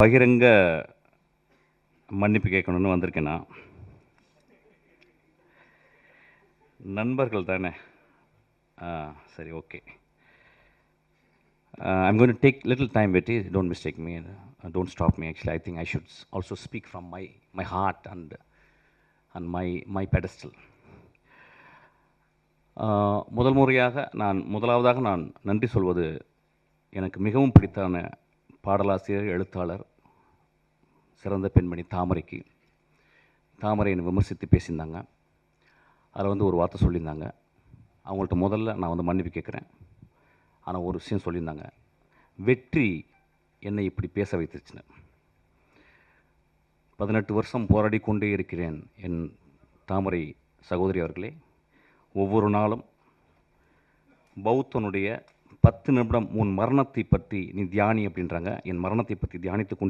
பகிரங்க மன்னிப்பு கேட்கணும்னு வந்திருக்கேன் நான். நண்பர்கள் தானே. சரி, okay. I'm going to take little time with it. Don't mistake me. Don't stop me. Actually, I think I should also speak from my heart and my pedestal. முதலாவதாக நான் நன்றி சொல்வது எனக்கு மிகவும் பிடித்தான பாடலாசிரியர், எழுத்தாளர், சிறந்த பெண்மணி தாமரைக்கு. தாமரை என்னை விமர்சித்து பேசியிருந்தாங்க. அதில் ஒரு வார்த்தை சொல்லியிருந்தாங்க. அவங்கள்ட்ட முதல்ல நான் மன்னிப்பு கேட்குறேன். ஆனால் ஒரு விஷயம் சொல்லியிருந்தாங்க, வெற்றி என்னை இப்படி பேச வைத்துச்சுன்னு. 18 வருஷம் போராடி கொண்டே இருக்கிறேன் என் தாமரை சகோதரி அவர்களே. ஒவ்வொரு நாளும் பௌத்தனுடைய 10 நிமிடம் உன் மரணத்தை பற்றி நீ தியானி அப்படின்றாங்க. என் மரணத்தை பற்றி தியானித்து கொண்டு